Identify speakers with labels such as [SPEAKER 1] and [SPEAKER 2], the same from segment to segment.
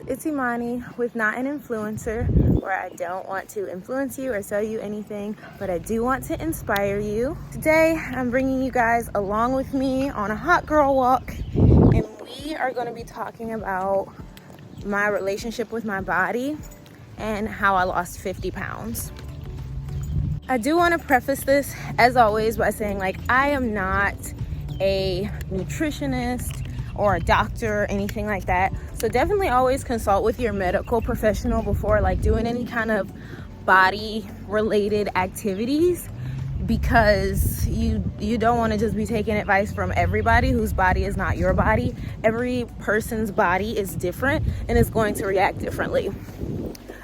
[SPEAKER 1] It's Imani with Not an Influencer, where I don't want to influence you or sell you anything, but I do want to inspire you. Today, I'm bringing you guys along with me on a hot girl walk, and we are going to be talking about my relationship with my body and how I lost 50 pounds. I do want to preface this, as always, by saying, I am not a nutritionist or a doctor or anything like that. So definitely always consult with your medical professional before doing any kind of body related activities, because you don't want to just be taking advice from everybody whose body is not your body. Every person's body is different and is going to react differently.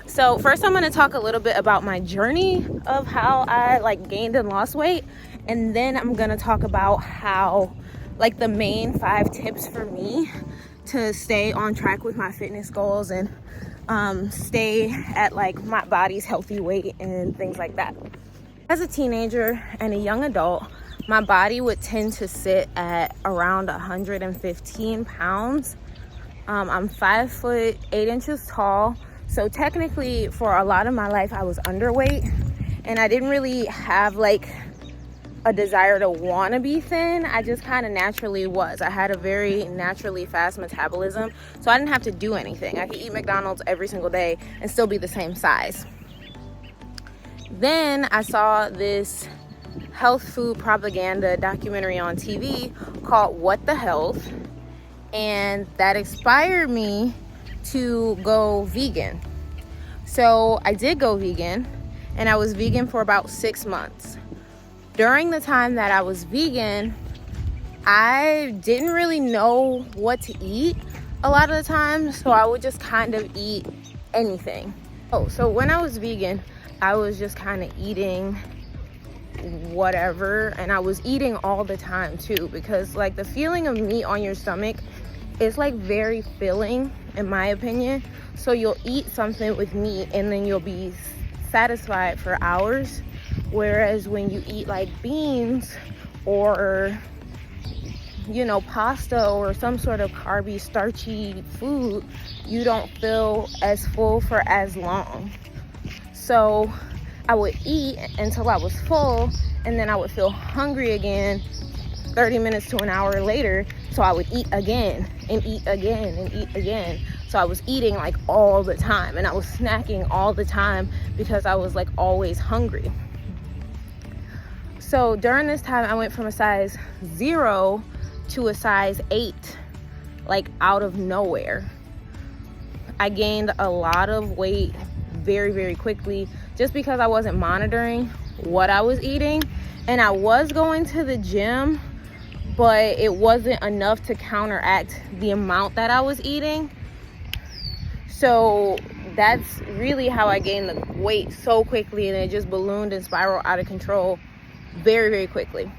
[SPEAKER 1] So first I'm going to talk a little bit about my journey of how I gained and lost weight, and then I'm going to talk about how the main 5 tips for me to stay on track with my fitness goals and stay at my body's healthy weight and things like that. As a teenager and a young adult, my body would tend to sit at around 115 pounds. I'm 5 foot 8 inches tall. So technically for a lot of my life I was underweight, and I didn't really have a desire to want to be thin. I just kind of naturally was. I had a very naturally fast metabolism, so I didn't have to do anything. I could eat McDonald's every single day and still be the same size. Then I saw this health food propaganda documentary on TV called What the Health, and that inspired me to go vegan. So I did go vegan, and I was vegan for about 6 months. During the time that I was vegan, I didn't really know what to eat a lot of the time, so I would just kind of eat anything. So when I was vegan, I was just kind of eating whatever, and I was eating all the time too, because the feeling of meat on your stomach is very filling, in my opinion. So you'll eat something with meat and then you'll be satisfied for hours. Whereas when you eat beans or, pasta or some sort of carby, starchy food, you don't feel as full for as long. So I would eat until I was full, and then I would feel hungry again 30 minutes to an hour later. So I would eat again and eat again and eat again. So I was eating all the time, and I was snacking all the time because I was always hungry. So during this time, I went from a size 0 to a size 8, out of nowhere. I gained a lot of weight very, very quickly just because I wasn't monitoring what I was eating. And I was going to the gym, but it wasn't enough to counteract the amount that I was eating. So that's really how I gained the weight so quickly, and it just ballooned and spiraled out of control very, very quickly.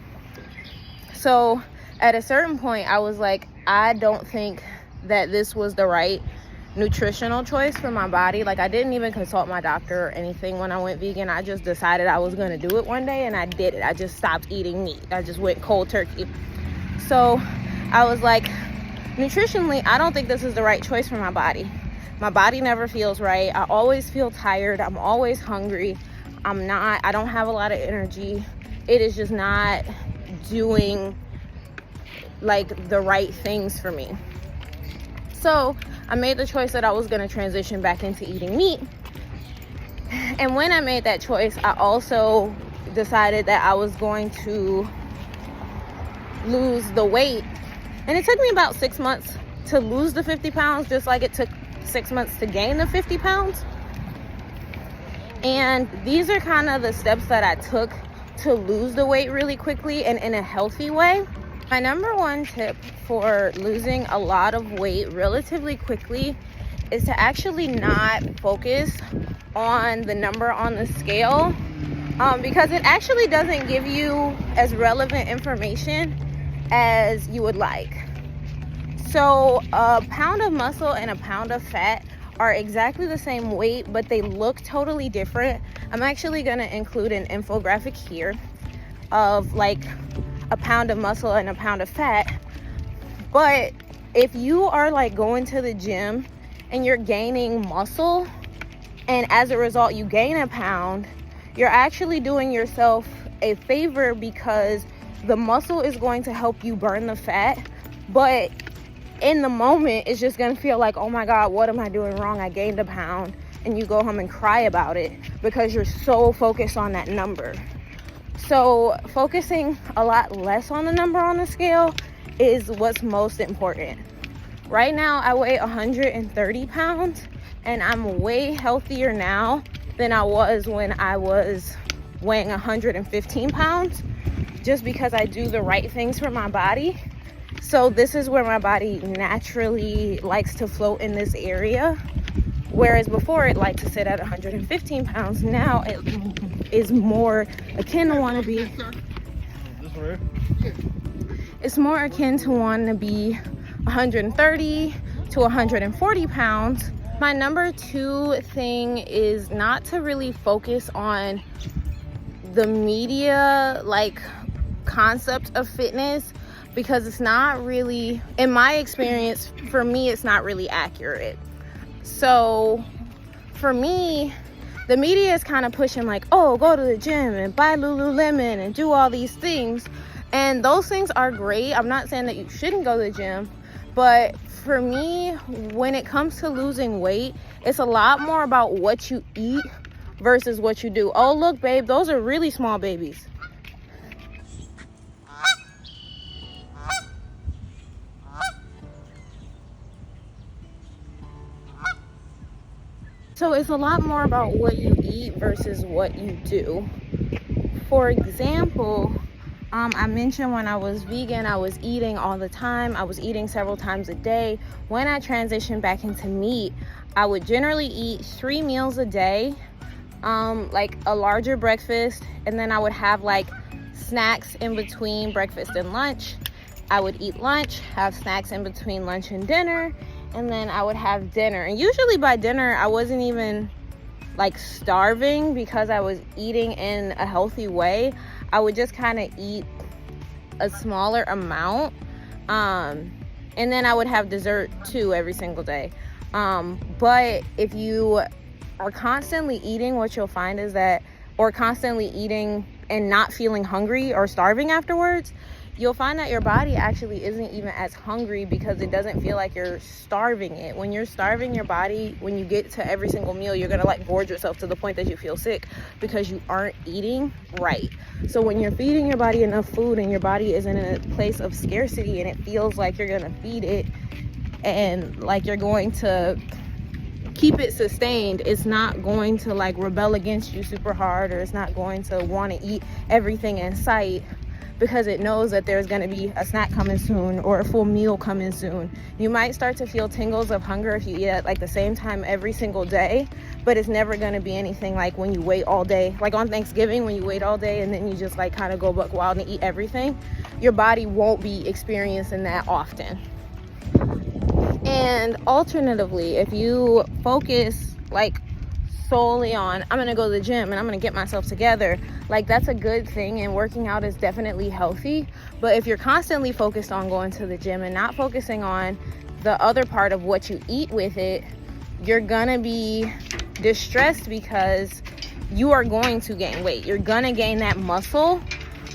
[SPEAKER 1] So at a certain point, I was I don't think that this was the right nutritional choice for my body. I didn't even consult my doctor or anything when I went vegan. I just decided I was going to do it one day, and I did it. I just stopped eating meat. I just went cold turkey. So I was nutritionally, I don't think this is the right choice for my body. My body never feels right. I always feel tired. I'm always hungry. I don't have a lot of energy. It is just not doing the right things for me. So I made the choice that I was going to transition back into eating meat. And when I made that choice, I also decided that I was going to lose the weight. And it took me about 6 months to lose the 50 pounds, just like it took 6 months to gain the 50 pounds. And these are kind of the steps that I took to lose the weight really quickly and in a healthy way. My number 1 tip for losing a lot of weight relatively quickly is to actually not focus on the number on the scale, because it actually doesn't give you as relevant information as you would like. So a pound of muscle and a pound of fat are exactly the same weight, but they look totally different. I'm actually going to include an infographic here of a pound of muscle and a pound of fat. But if you are going to the gym and you're gaining muscle, and as a result you gain a pound, you're actually doing yourself a favor, because the muscle is going to help you burn the fat, but in the moment it's just going to feel like, oh my God, what am I doing wrong? I gained a pound. And you go home and cry about it because you're so focused on that number. So focusing a lot less on the number on the scale is what's most important. Right now I weigh 130 pounds, and I'm way healthier now than I was when I was weighing 115 pounds, just because I do the right things for my body. So this is where my body naturally likes to float in this area. Whereas before it liked to sit at 115 pounds, now it is more akin to want to be, it's more akin to wanting to be 130 to 140 pounds. My number 2 thing is not to really focus on the media like concept of fitness, because it's not really, in my experience, for me, it's not really accurate. So for me, the media is kind of pushing like, oh, go to the gym and buy Lululemon and do all these things. And those things are great. I'm not saying that you shouldn't go to the gym. But for me, when it comes to losing weight, it's a lot more about what you eat versus what you do. Oh, look, babe, those are really small babies. So it's a lot more about what you eat versus what you do. For example, I mentioned when I was vegan, I was eating all the time. I was eating several times a day. When I transitioned back into meat, I would generally eat 3 meals a day, like a larger breakfast, and then I would have like snacks in between breakfast and lunch. I would eat lunch, have snacks in between lunch and dinner, and then I would have dinner. And usually by dinner, I wasn't even like starving because I was eating in a healthy way. I would just kind of eat a smaller amount. And then I would have dessert too every single day. But if you are constantly eating, what you'll find is that, or constantly eating and not feeling hungry or starving afterwards, you'll find that your body actually isn't even as hungry because it doesn't feel like you're starving it. When you're starving your body, when you get to every single meal, you're gonna like gorge yourself to the point that you feel sick because you aren't eating right. So when you're feeding your body enough food and your body is in a place of scarcity and it feels like you're gonna feed it and like you're going to keep it sustained, it's not going to like rebel against you super hard, or it's not going to want to eat everything in sight, because it knows that there's going to be a snack coming soon or a full meal coming soon. You might start to feel tingles of hunger if you eat at like the same time every single day, but it's never going to be anything like when you wait all day, like on Thanksgiving when you wait all day and then you just like kind of go buck wild and eat everything. Your body won't be experiencing that often. And alternatively, if you focus like solely on, I'm gonna go to the gym and I'm gonna get myself together, like that's a good thing, and working out is definitely healthy. But if you're constantly focused on going to the gym and not focusing on the other part of what you eat with it, you're gonna be distressed because you are going to gain weight. You're gonna gain that muscle,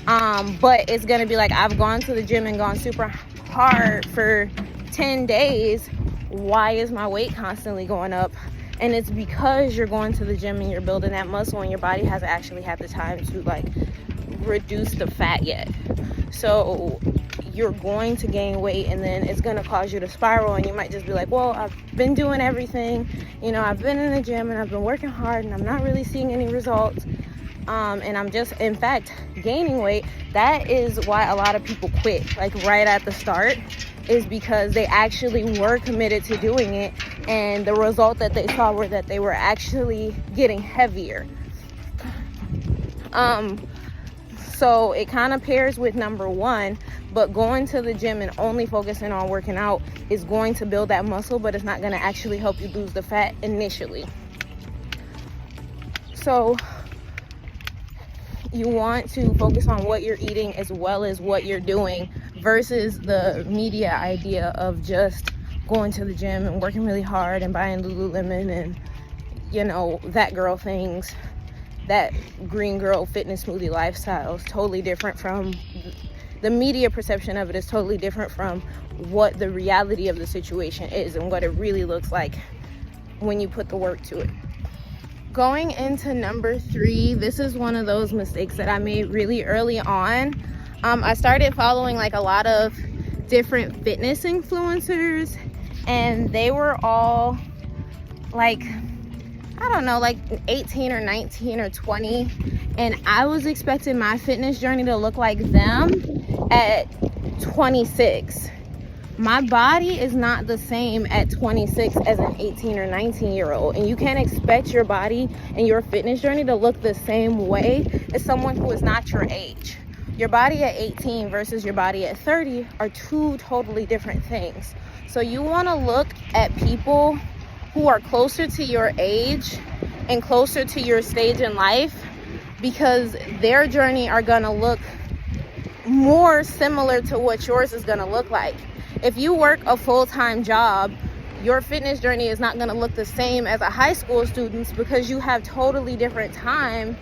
[SPEAKER 1] but it's gonna be like, I've gone to the gym and gone super hard for 10 days. Why is my weight constantly going up? And it's because you're going to the gym and you're building that muscle and your body hasn't actually had the time to like reduce the fat yet. So you're going to gain weight, and then it's going to cause you to spiral, and you might just be like, well, I've been doing everything, you know, I've been in the gym and I've been working hard and I'm not really seeing any results, and I'm just in fact gaining weight. That is why a lot of people quit like right at the start, is because they actually were committed to doing it, and the result that they saw were that they were actually getting heavier. So it kind of pairs with number 1, but going to the gym and only focusing on working out is going to build that muscle, but it's not going to actually help you lose the fat initially. So you want to focus on what you're eating as well as what you're doing, versus the media idea of just going to the gym and working really hard and buying Lululemon and, you know, that girl things. That green girl fitness smoothie lifestyle is totally different from the media perception of it, is totally different from what the reality of the situation is and what it really looks like when you put the work to it. Going into number 3, this is one of those mistakes that I made really early on. I started following like a lot of different fitness influencers, and they were all like, I don't know, like 18 or 19 or 20, and I was expecting my fitness journey to look like them at 26. My body is not the same at 26 as an 18 or 19 year old, and you can't expect your body and your fitness journey to look the same way as someone who is not your age. Your body at 18 versus your body at 30 are two totally different things. So you want to look at people who are closer to your age and closer to your stage in life, because their journey are going to look more similar to what yours is going to look like. If you work a full-time job, your fitness journey is not going to look the same as a high school student's, because you have totally different time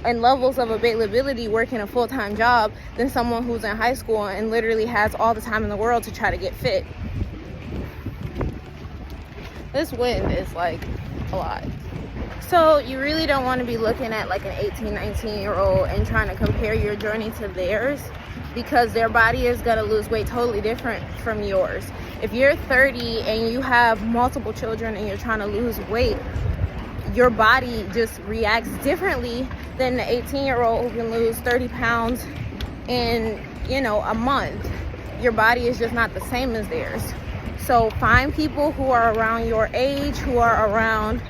[SPEAKER 1] and levels of availability working a full-time job than someone who's in high school and literally has all the time in the world to try to get fit. This wind is like a lot. So you really don't want to be looking at like an 18, 19-year-old and trying to compare your journey to theirs, because their body is going to lose weight totally different from yours. If you're 30 and you have multiple children and you're trying to lose weight, your body just reacts differently than the 18-year-old who can lose 30 pounds in, you know, a month. Your body is just not the same as theirs. So find people who are around your age, who are around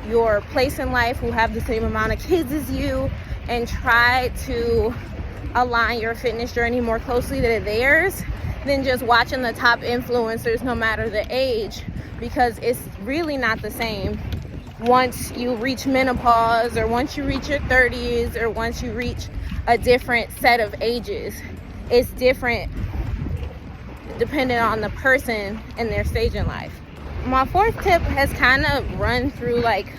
[SPEAKER 1] your place in life, who have the same amount of kids as you, and try to align your fitness journey more closely to theirs than just watching the top influencers no matter the age, because it's really not the same once you reach menopause, or once you reach your 30s, or once you reach a different set of ages. It's different depending on the person and their stage in life. My 4th tip has kind of run through like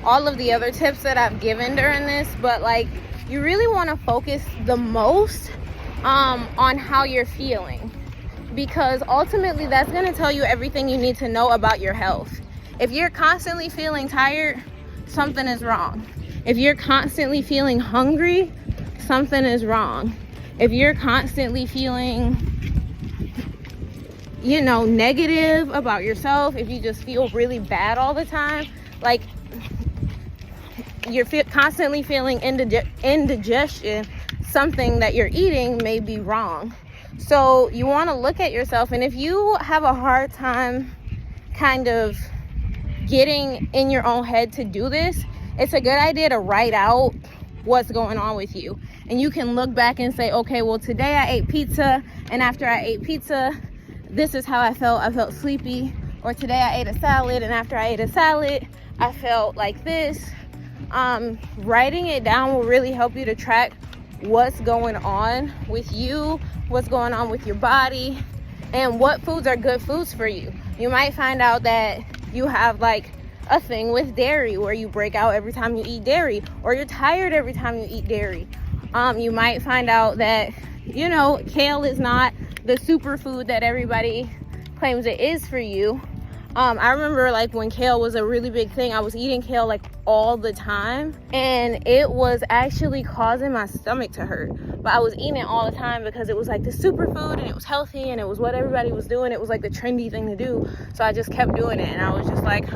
[SPEAKER 1] all of the other tips that I've given during this, but like you really want to focus the most on how you're feeling, because ultimately that's going to tell you everything you need to know about your health. If you're constantly feeling tired, something is wrong. If you're constantly feeling hungry, something is wrong. If you're constantly feeling, you know, negative about yourself, if you just feel really bad all the time, like you're constantly feeling indigestion, something that you're eating may be wrong. So you want to look at yourself, and if you have a hard time kind of getting in your own head to do this, it's a good idea to write out what's going on with you. And you can look back and say, okay, well, today I ate pizza, and after I ate pizza, this is how I felt. I felt sleepy. Or today I ate a salad, and after I ate a salad, I felt like this. Writing it down will really help you to track what's going on with you, what's going on with your body, and what foods are good foods for you. You might find out that you have like a thing with dairy, where you break out every time you eat dairy, or you're tired every time you eat dairy. You might find out that, you know, kale is not the superfood that everybody claims it is for you. I remember like when kale was a really big thing, I was eating kale like all the time, and it was actually causing my stomach to hurt. But I was eating it all the time because it was like the superfood, and it was healthy, and it was what everybody was doing. It was like the trendy thing to do. So I just kept doing it, and I was just like,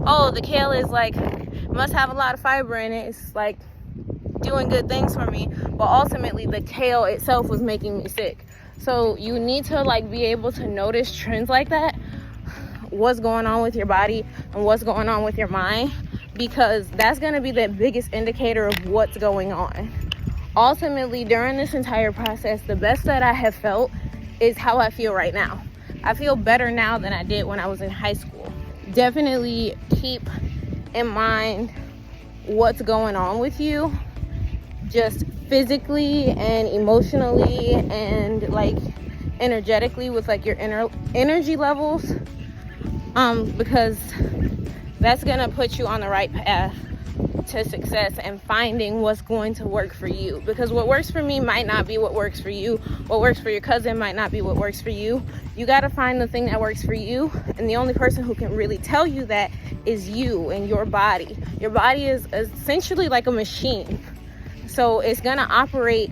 [SPEAKER 1] oh, the kale is like, must have a lot of fiber in it. It's like doing good things for me. But ultimately the kale itself was making me sick. So you need to like be able to notice trends like that, what's going on with your body and what's going on with your mind, because that's going to be the biggest indicator of what's going on. Ultimately, during this entire process, the best that I have felt is how I feel right now. I feel better now than I did when I was in high school. Definitely keep in mind what's going on with you, just physically and emotionally and like energetically, with like your energy levels, because that's gonna put you on the right path to success and finding what's going to work for you. Because what works for me might not be what works for you. What works for your cousin might not be what works for you. You got to find the thing that works for you, and the only person who can really tell you that is you and your body. Your body is essentially like a machine, so it's gonna operate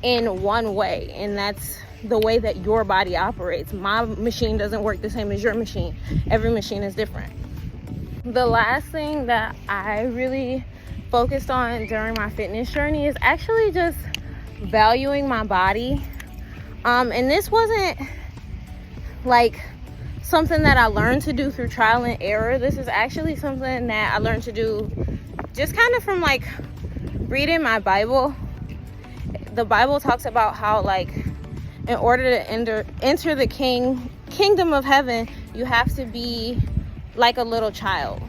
[SPEAKER 1] in one way, and that's the way that your body operates. My machine doesn't work the same as your machine. Every machine is different. The last thing that I really focused on during my fitness journey is actually just valuing my body. And this wasn't like something that I learned to do through trial and error. This is actually something that I learned to do just kind of from like reading my Bible. The Bible talks about how, like, in order to enter the kingdom of heaven, you have to be like a little child.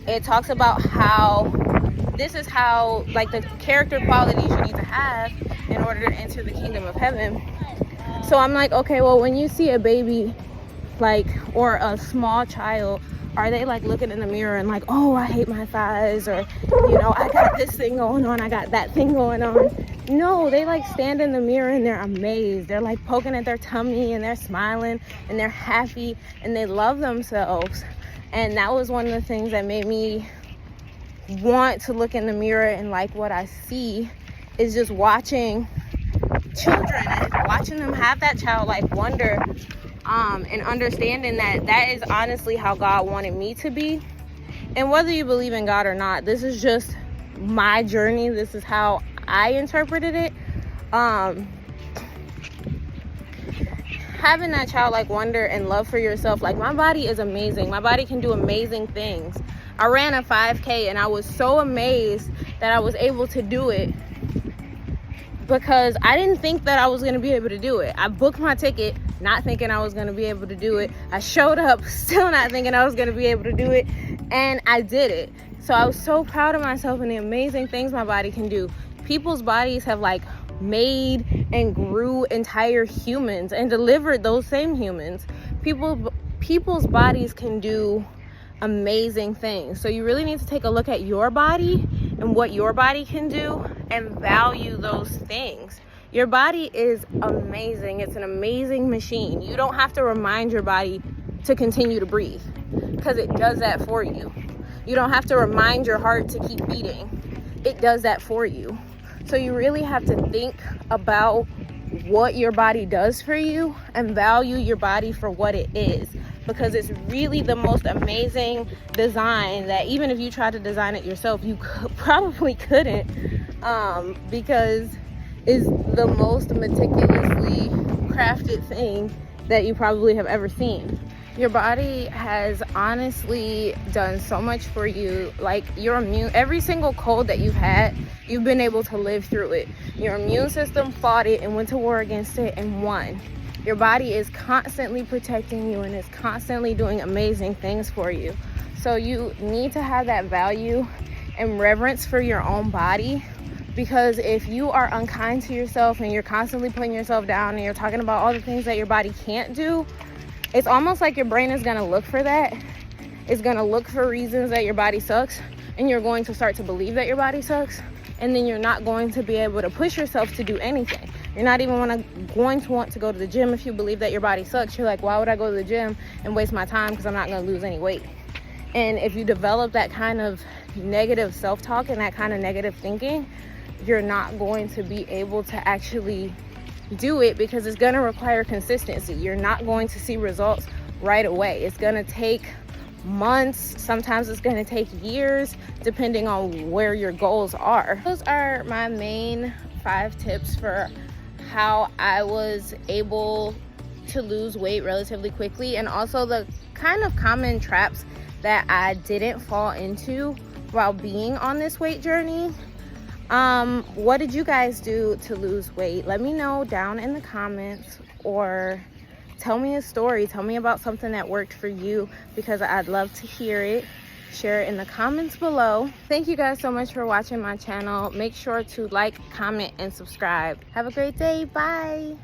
[SPEAKER 1] It talks about how this is how, like, the character qualities you need to have in order to enter the kingdom of heaven. So I'm like, okay, well, when you see a baby, like, or a small child, are they like looking in the mirror and like, oh, I hate my thighs, or, you know, I got this thing going on, I got that thing going on? No, they like stand in the mirror and they're amazed. They're like poking at their tummy and they're smiling and they're happy and they love themselves. And that was one of the things that made me want to look in the mirror and like what I see is just watching children and watching them have that childlike wonder, and understanding that that is honestly how God wanted me to be. And whether you believe in God or not, this is just my journey. This is how I interpreted it. Having that childlike wonder and love for yourself. Like, my body is amazing. My body can do amazing things. I ran a 5K and I was so amazed that I was able to do it, because I didn't think that I was going to be able to do it. I booked my ticket not thinking I was going to be able to do it. I showed up still not thinking I was going to be able to do it, and I did it. So I was so proud of myself and the amazing things my body can do. People's bodies have like made and grew entire humans and delivered those same humans. People's bodies can do amazing things. So you really need to take a look at your body and what your body can do and value those things. Your body is amazing. It's an amazing machine. You don't have to remind your body to continue to breathe, because it does that for you. You don't have to remind your heart to keep beating. It does that for you. So you really have to think about what your body does for you and value your body for what it is, because it's really the most amazing design that even if you tried to design it yourself, you probably couldn't, because it's the most meticulously crafted thing that you probably have ever seen. Your body has honestly done so much for you. Like, your immune, every single cold that you've had, you've been able to live through it. Your immune system fought it and went to war against it and won. Your body is constantly protecting you and is constantly doing amazing things for you. So you need to have that value and reverence for your own body, because if you are unkind to yourself and you're constantly putting yourself down and you're talking about all the things that your body can't do, it's almost like your brain is going to look for that. It's going to look for reasons that your body sucks, and you're going to start to believe that your body sucks, and then you're not going to be able to push yourself to do anything. You're not even going to want to go to the gym if you believe that your body sucks. You're like, why would I go to the gym and waste my time, because I'm not going to lose any weight? And if you develop that kind of negative self-talk and that kind of negative thinking, you're not going to be able to actually do it, because it's going to require consistency. You're not going to see results right away. It's going to take months. Sometimes it's going to take years, depending on where your goals are. Those are my main 5 tips for how I was able to lose weight relatively quickly, and also the kind of common traps that I didn't fall into while being on this weight journey. What did you guys do to lose weight? Let me know down in the comments, or tell me a story. Tell me about something that worked for you, because I'd love to hear it. Share it in the comments below. Thank you guys so much for watching my channel. Make sure to like, comment, and subscribe. Have a great day. Bye.